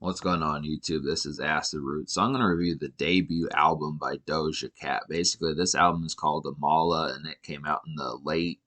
What's going on YouTube? This is Acid Root. So I'm going to review the debut album by Doja Cat. Basically, this album is called Amala, and it came out in the late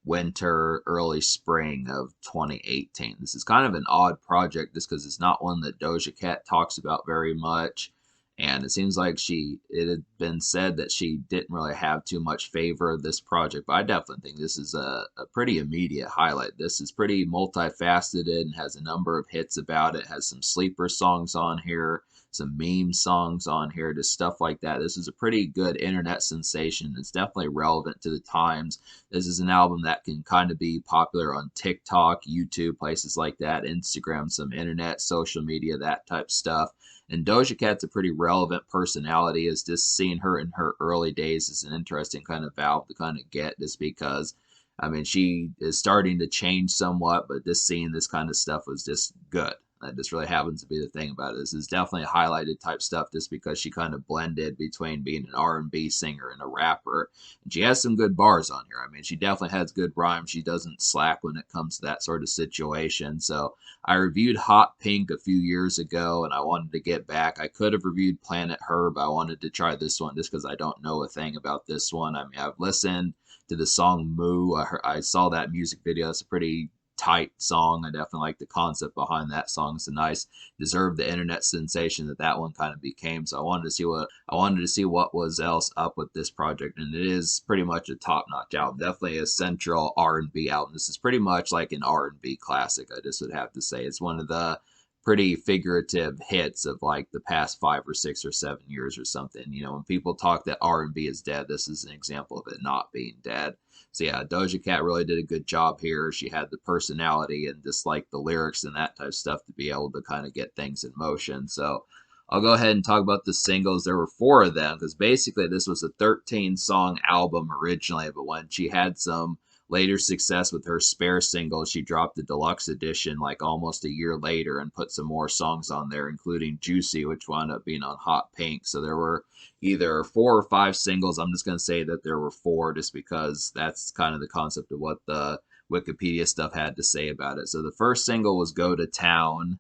winter, early spring of 2018. This is kind of an odd project just because it's not one that Doja Cat talks about very much. And it seems like it had been said that she didn't really have too much favor of this project, but I definitely think this is a pretty immediate highlight. This is pretty multifaceted and has a number of hits about it, has some sleeper songs on here, some meme songs on here, just stuff like that. This is a pretty good internet sensation. It's definitely relevant to the times. This is an album that can kind of be popular on TikTok, YouTube, places like that, Instagram, some internet, social media, that type stuff. And Doja Cat's a pretty relevant personality. Is just seeing her in her early days is an interesting kind of valve to kind of get, just because, I mean, she is starting to change somewhat, but just seeing this kind of stuff was just good. That just really happens to be the thing about it. This is definitely highlighted type stuff just because she kind of blended between being an R&B singer and a rapper. And she has some good bars on here. I mean, she definitely has good rhymes. She doesn't slack when it comes to that sort of situation. So I reviewed Hot Pink a few years ago, and I wanted to get back. I could have reviewed Planet Her, but I wanted to try this one just because I don't know a thing about this one. I mean, I've listened to the song Moo. I saw that music video. It's a pretty tight song. I definitely like the concept behind that song. It's a nice, deserved the internet sensation that one kind of became. So I wanted to see what was else up with this project, and it is pretty much a top-notch album. Definitely a central R&B album. This is pretty much like an R&B classic. I just would have to say it's one of the pretty figurative hits of like the past 5 or 6 or 7 years or something. You know, when people talk that R&B is dead, this is an example of it not being dead. So yeah, Doja Cat really did a good job here. She had the personality and just like the lyrics and that type of stuff to be able to kind of get things in motion. So I'll go ahead and talk about the singles. There were 4 of them because basically this was a 13 song album originally, but when she had some later success with her spare single, she dropped the deluxe edition like almost a year later and put some more songs on there, including Juicy, which wound up being on Hot Pink. So there were either 4 or 5 singles. I'm just going to say that there were 4 just because that's kind of the concept of what the Wikipedia stuff had to say about it. So the first single was Go to Town.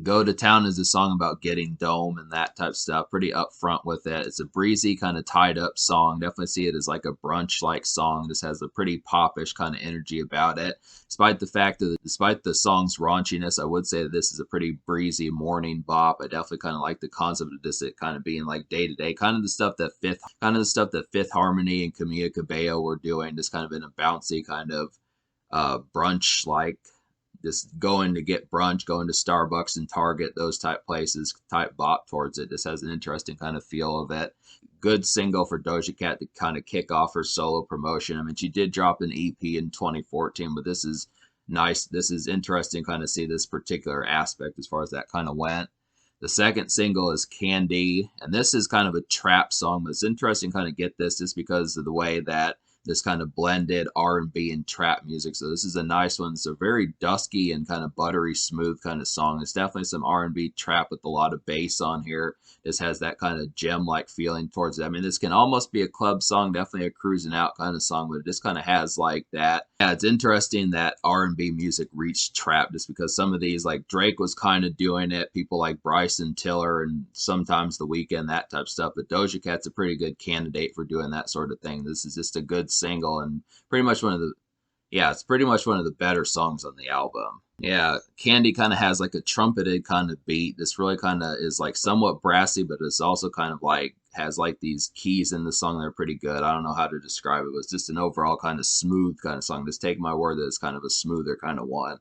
Go to Town is a song about getting dome and that type of stuff. Pretty upfront with it. It's a breezy, kind of tied up song. Definitely see it as like a brunch like song. This has a pretty popish kind of energy about it. Despite the song's raunchiness, I would say that this is a pretty breezy morning bop. I definitely kind of like the concept of this, it kind of being like day to day, kind of the stuff that Fifth Harmony and Camila Cabello were doing, just kind of in a bouncy kind of brunch like, just going to get brunch, going to Starbucks and Target, those type places, type bop towards it. This has an interesting kind of feel of it. Good single for Doja Cat to kind of kick off her solo promotion. I mean, she did drop an EP in 2014, but this is nice. This is interesting kind of see this particular aspect as far as that kind of went. The second single is Candy, and this is kind of a trap song, but it's interesting kind of get this just because of the way that this kind of blended R&B and trap music. So this is a nice one. It's a very dusky and kind of buttery smooth kind of song. It's definitely some R&B trap with a lot of bass on here. This has that kind of gem-like feeling towards it. I mean, this can almost be a club song, definitely a cruising out kind of song, but it just kind of has like that. Yeah, it's interesting that R&B music reached trap just because some of these, like Drake was kind of doing it, people like Bryson Tiller and sometimes The Weeknd, that type of stuff, but Doja Cat's a pretty good candidate for doing that sort of thing. This is just a good single and pretty much it's pretty much one of the better songs on the album. Yeah, Candy kind of has like a trumpeted kind of beat. This really kind of is like somewhat brassy, but it's also kind of like has like these keys in the song that are pretty good. I don't know how to describe it, but it's just an overall kind of smooth kind of song. Just take my word that it's kind of a smoother kind of one.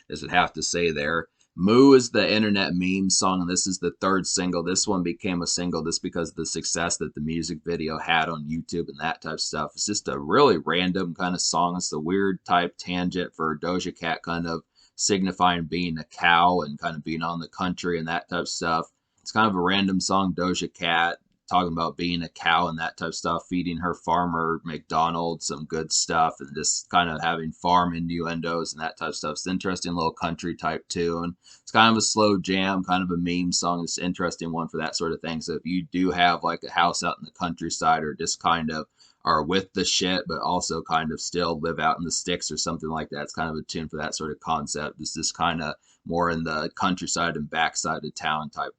This would have to say there. Moo is the internet meme song, and this is the 3rd single. This one became a single just because of the success that the music video had on YouTube and that type of stuff. It's just a really random kind of song. It's a weird type tangent for Doja Cat, kind of signifying being a cow and kind of being on the country and that type of stuff. It's kind of a random song, Doja Cat talking about being a cow and that type of stuff, feeding her farmer McDonald some good stuff, and just kind of having farm innuendos and that type of stuff. It's an interesting little country type tune. It's kind of a slow jam, kind of a meme song. It's an interesting one for that sort of thing. So if you do have like a house out in the countryside or just kind of are with the shit, but also kind of still live out in the sticks or something like that. It's kind of a tune for that sort of concept. It's just kind of more in the countryside and backside of town type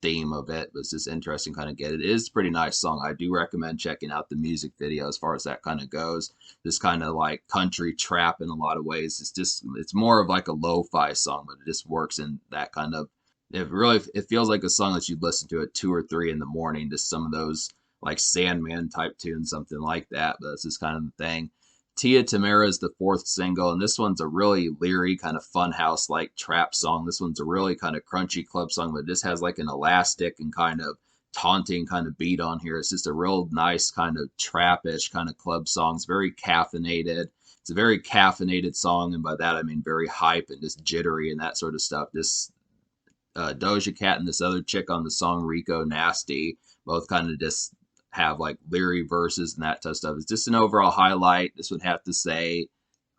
theme of it. But it's just interesting kind of get it. It is a pretty nice song. I do recommend checking out the music video as far as that kind of goes. This kind of like country trap in a lot of ways. It's more of like a lo-fi song, but it just works in that kind of it feels like a song that you'd listen to at 2 or 3 in the morning, just some of those like Sandman type tunes, something like that. But that's just kind of the thing. Tia Tamara is the fourth single, and this one's a really leery, kind of funhouse like trap song. This one's a really kind of crunchy club song, but this has like an elastic and kind of taunting kind of beat on here. It's just a real nice kind of trappish kind of club song. It's very caffeinated. It's a very caffeinated song, and by that I mean very hype and just jittery and that sort of stuff. This Doja Cat and this other chick on the song Rico Nasty both kind of just have like leery verses and that type of stuff. It's just an overall highlight. This would have to say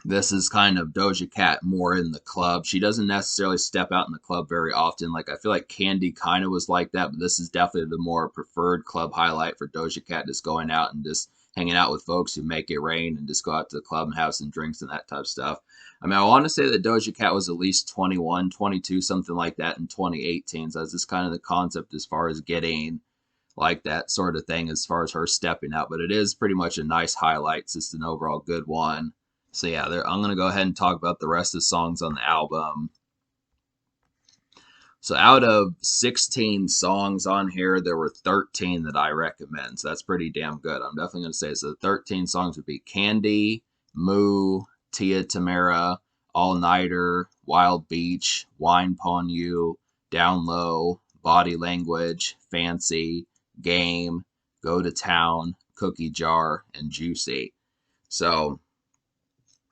this is kind of Doja Cat more in the club. She doesn't necessarily step out in the club very often. Like I feel like Candy kind of was like that, but this is definitely the more preferred club highlight for Doja Cat, just going out and just hanging out with folks who make it rain and just go out to the club and have some drinks and that type of stuff. I mean, I want to say that Doja Cat was at least 21, 22, something like that in 2018. So that's just kind of the concept as far as getting like that sort of thing as far as her stepping out. But it is pretty much a nice highlight. It's just an overall good one. So yeah, I'm going to go ahead and talk about the rest of the songs on the album. So out of 16 songs on here, there were 13 that I recommend. So that's pretty damn good. I'm definitely going to say so. The 13 songs would be Candy, Moo, Tia Tamara, All Nighter, Wild Beach, Wine Pon You, Down Low, Body Language, Fancy, Game, Go to Town, Cookie Jar, and Juicy. So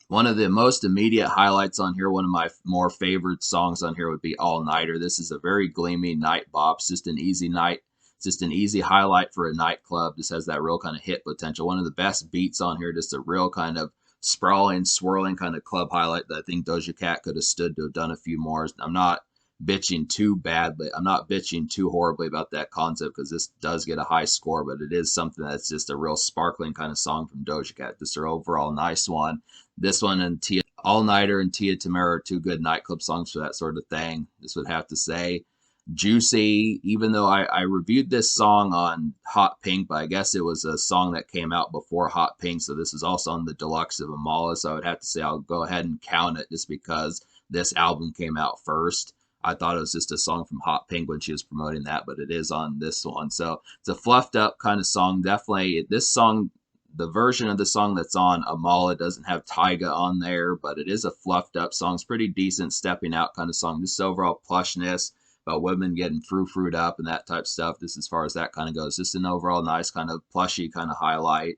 one of the most immediate highlights on here, one of my more favorite songs on here would be All Nighter. This is a very gleamy night bop. It's just an easy night. It's just an easy highlight for a nightclub. Just has that real kind of hit potential. One of the best beats on here, just a real kind of sprawling, swirling kind of club highlight that I think Doja Cat could have stood to have done a few more. I'm not bitching too badly. I'm not bitching too horribly about that concept because this does get a high score, but it is something that's just a real sparkling kind of song from Doja Cat. Just an overall nice one. This one and Tia All Nighter and Tia Tamara are two good nightclub songs for that sort of thing. This would have to say. Juicy, even though I reviewed this song on Hot Pink, but I guess it was a song that came out before Hot Pink, so this is also on the deluxe of Amala, so I would have to say I'll go ahead and count it just because this album came out first. I thought it was just a song from Hot Pink when she was promoting that, but it is on this one. So it's a fluffed up kind of song. Definitely, this song, the version of the song that's on Amala doesn't have Tyga on there, but it is a fluffed up song. It's pretty decent stepping out kind of song. Just overall plushness about women getting fruit up and that type of stuff. Just as far as that kind of goes, just an overall nice kind of plushy kind of highlight.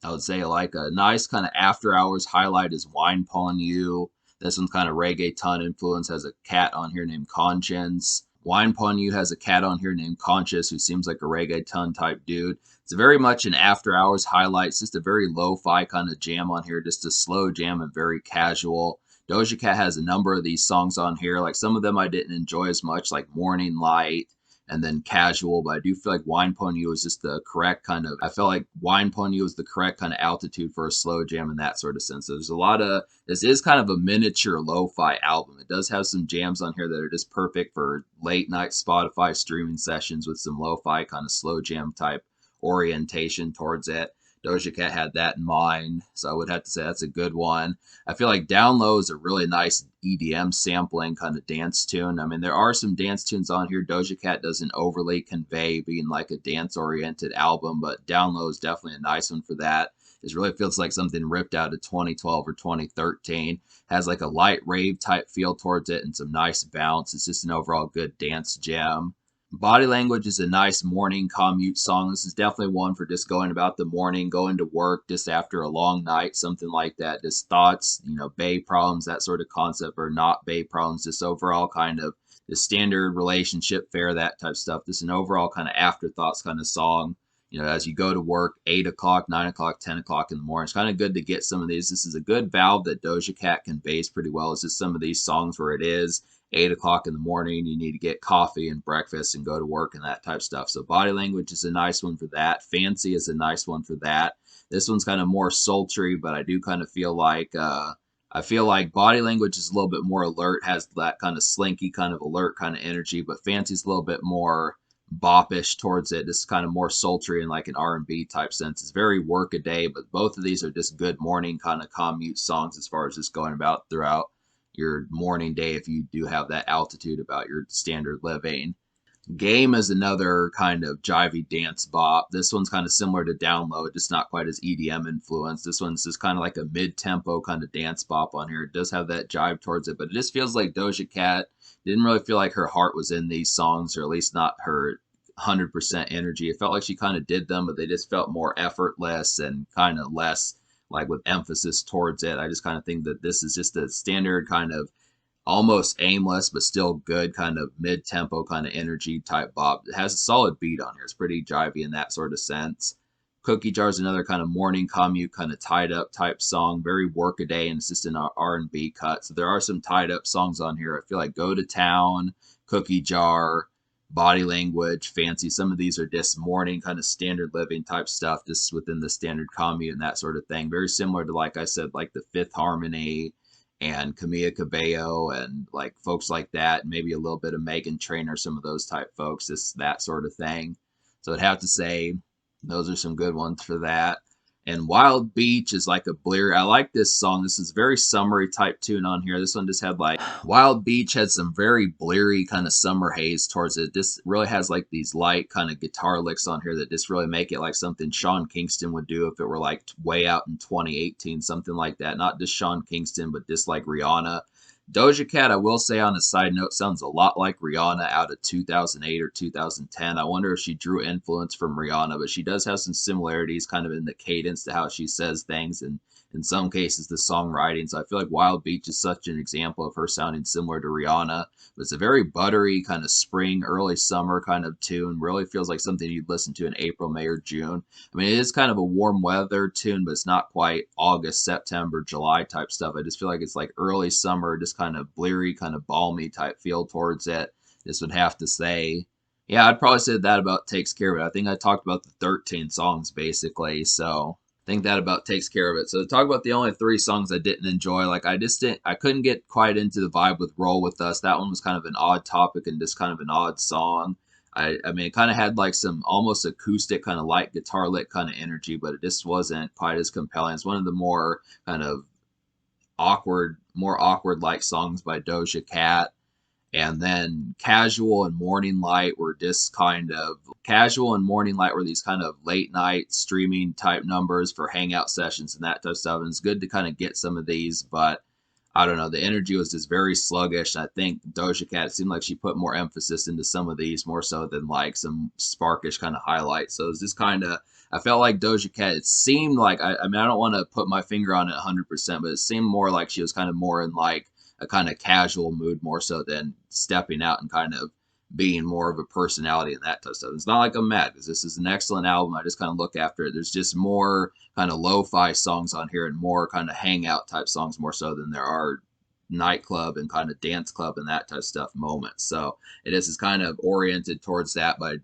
I would say like a nice kind of after hours highlight is Wine Pon You. This one's kind of reggaeton influence, has a cat on here named Conscience. Wine Pon You has a cat on here named Conscious, who seems like a reggaeton type dude. It's very much an after hours highlight. It's just a very lo-fi kind of jam on here, just a slow jam and very casual. Doja Cat has a number of these songs on here. Like some of them I didn't enjoy as much, like Morning Light and then Casual, but I do feel like Wine Pon You is just the correct kind of, I felt like Wine Pon You is the correct kind of altitude for a slow jam in that sort of sense. So there's a lot of, this is kind of a miniature lo-fi album. It does have some jams on here that are just perfect for late night Spotify streaming sessions with some lo-fi kind of slow jam type orientation towards it. Doja Cat had that in mind, so I would have to say that's a good one. I feel like Down Low is a really nice EDM sampling kind of dance tune. I mean, there are some dance tunes on here. Doja Cat doesn't overly convey being like a dance-oriented album, but Down Low is definitely a nice one for that. It really feels like something ripped out of 2012 or 2013. Has like a light rave type feel towards it and some nice bounce. It's just an overall good dance gem. Body Language is a nice morning commute song. This is definitely one for just going about the morning, going to work just after a long night, something like that. Just thoughts, bae problems, that sort of concept, or not bae problems, just overall kind of the standard relationship fare, that type of stuff. Just an overall kind of afterthoughts kind of song. As you go to work, 8 o'clock, 9 o'clock, 10 o'clock in the morning. It's kind of good to get some of these. This is a good valve that Doja Cat conveys pretty well. It's just some of these songs where it is 8 o'clock in the morning, you need to get coffee and breakfast and go to work and that type of stuff. So Body Language is a nice one for that. Fancy is a nice one for that. This one's kind of more sultry, but I do kind of feel like I feel like Body Language is a little bit more alert, has that kind of slinky, kind of alert kind of energy, but Fancy's a little bit more boppish towards it. This is kind of more sultry in like an R&B type sense. It's very work a day, but both of these are just good morning kind of commute songs as far as just going about throughout your morning day if you do have that altitude about your standard living. Game is another kind of jivey dance bop. This one's kind of similar to Download, just not quite as EDM influenced. This one's just kind of like a mid-tempo kind of dance bop on here. It does have that jive towards it, but it just feels like Doja Cat didn't really feel like her heart was in these songs, or at least not her 100% energy. It felt like she kind of did them, but they just felt more effortless and kind of less like with emphasis towards it. I just kind of think that this is just a standard kind of almost aimless but still good kind of mid-tempo kind of energy type bop. It has a solid beat on here. It's pretty jivey in that sort of sense. Cookie Jar is another kind of morning commute kind of tied up type song, very workaday, and it's just an R&B cut. So there are some tied up songs on here. I feel like Go to Town, Cookie Jar, Body Language, Fancy. Some of these are just morning kind of standard living type stuff, just within the standard commute and that sort of thing. Very similar to, like I said, like the Fifth Harmony and Camila Cabello and like folks like that, and maybe a little bit of Megan Trainor, some of those type folks, just that sort of thing. So I'd have to say those are some good ones for that. And Wild Beach is like a bleary. I like this song. This is very summery type tune on here. This one just had like Wild Beach had some very bleary kind of summer haze towards it. This really has like these light kind of guitar licks on here that just really make it like something Sean Kingston would do if it were like way out in 2018, something like that. Not just Sean Kingston, but just like Rihanna. Doja Cat, I will say on a side note, sounds a lot like Rihanna out of 2008 or 2010. I wonder if she drew influence from Rihanna, but she does have some similarities kind of in the cadence to how she says things, and in some cases the songwriting. So I feel like Wild Beach is such an example of her sounding similar to Rihanna. But it's a very buttery kind of spring, early summer kind of tune. Really feels like something you'd listen to in April, May, or June. I mean, it is kind of a warm weather tune, but it's not quite August, September, July type stuff. I just feel like it's like early summer, just kind of bleary, kind of balmy type feel towards it. This would have to say. Yeah, I'd probably say that about takes care of it. I think I talked about the 13 songs basically, so I think that about takes care of it. So to talk about the only 3 songs I didn't enjoy, like I couldn't get quite into the vibe with Roll With Us. That one was kind of an odd topic and just kind of an odd song. I mean, it kind of had like some almost acoustic kind of light guitar lick kind of energy, but it just wasn't quite as compelling. It's one of the more kind of more awkward like songs by Doja Cat. And then Casual and Morning Light were just kind of Casual and Morning Light were these kind of late night streaming type numbers for hangout sessions and that type of stuff. And it's good to kind of get some of these, but I don't know, the energy was just very sluggish. I think Doja Cat, it seemed like she put more emphasis into some of these more so than like some sparkish kind of highlights. So it was just kind of, I felt like Doja Cat, it seemed like, I mean, I don't want to put my finger on it 100%, but it seemed more like she was kind of more in like a kind of casual mood more so than stepping out and kind of being more of a personality and that type of stuff. It's not like I'm mad because this is an excellent album. I just kind of look after it. There's just more kind of lo-fi songs on here and more kind of hangout type songs more so than there are nightclub and kind of dance club and that type of stuff moments. So it is kind of oriented towards that, but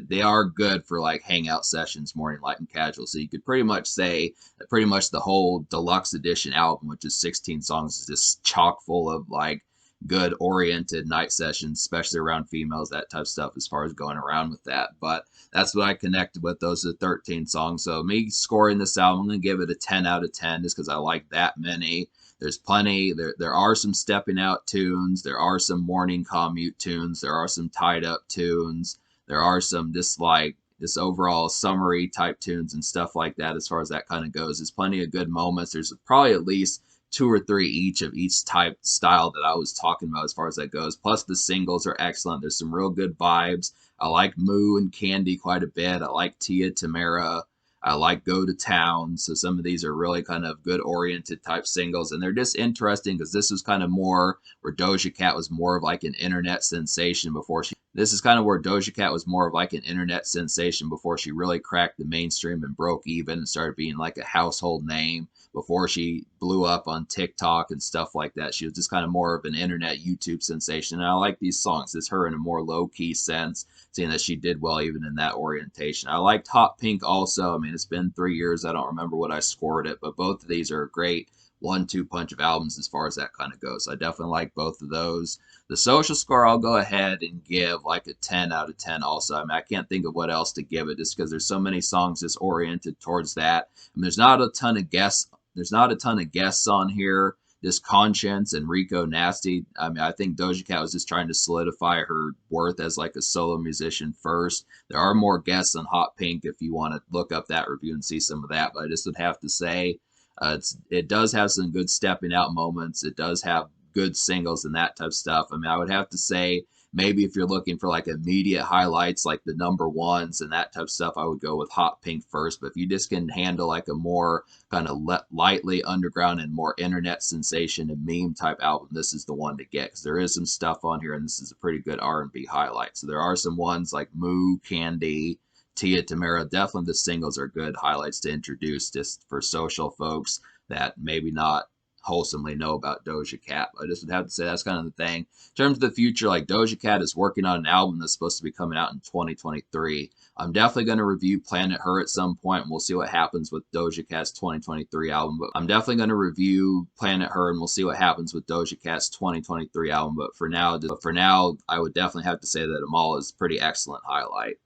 they are good for like hangout sessions, Morning Light and Casual. So you could pretty much say that pretty much the whole deluxe edition album, which is 16 songs, is just chock full of like good oriented night sessions, especially around females, that type of stuff as far as going around with that. But that's what I connected with. Those are 13 songs. So me scoring this album, I'm going to give it a 10 out of 10 just because I like that many. There's plenty. There are some stepping out tunes. There are some morning commute tunes. There are some tied up tunes. There are some just like this overall summary type tunes and stuff like that as far as that kind of goes. There's plenty of good moments. There's probably at least 2 or 3 each of each type style that I was talking about as far as that goes. Plus the singles are excellent. There's some real good vibes. I like Moo and Candy quite a bit. I like Tia Tamara. I like Go to Town. So some of these are really kind of good oriented type singles. And they're just interesting because this was kind of more where Doja Cat was more of like an internet sensation before she This is kind of where Doja Cat was more of like an internet sensation before she really cracked the mainstream and broke even and started being like a household name before she blew up on TikTok and stuff like that. She was just kind of more of an internet YouTube sensation. And I like these songs. It's her in a more low key sense, seeing that she did well even in that orientation. I liked Hot Pink also. I mean, it's been 3 years. I don't remember what I scored it, but both of these are great 1-2 punch of albums as far as that kind of goes. So I definitely like both of those. The social score, I'll go ahead and give like a 10 out of 10 also. I mean, I can't think of what else to give it just because there's so many songs just oriented towards that. I mean, there's not a ton of guests on here. Just Conscience and Rico Nasty. I mean, I think Doja Cat was just trying to solidify her worth as like a solo musician first. There are more guests on Hot Pink if you want to look up that review and see some of that. But I just would have to say it does have some good stepping out moments. It does have good singles and that type of stuff. I mean, I would have to say maybe if you're looking for like immediate highlights, like the number ones and that type of stuff, I would go with Hot Pink first. But if you just can handle like a more kind of lightly underground and more internet sensation and meme type album, this is the one to get because there is some stuff on here, and this is a pretty good R&B highlight. So there are some ones like Moo, Candy, Tia Tamara. Definitely the singles are good highlights to introduce just for social folks that maybe not wholesomely know about Doja Cat. I just would have to say that's kind of the thing. In terms of the future, like Doja Cat is working on an album that's supposed to be coming out in 2023. I'm definitely going to review Planet Her at some point, and we'll see what happens with Doja Cat's 2023 album. But I'm definitely going to review Planet Her, and we'll see what happens with Doja Cat's 2023 album. But for now, I would definitely have to say that Amala is a pretty excellent highlight.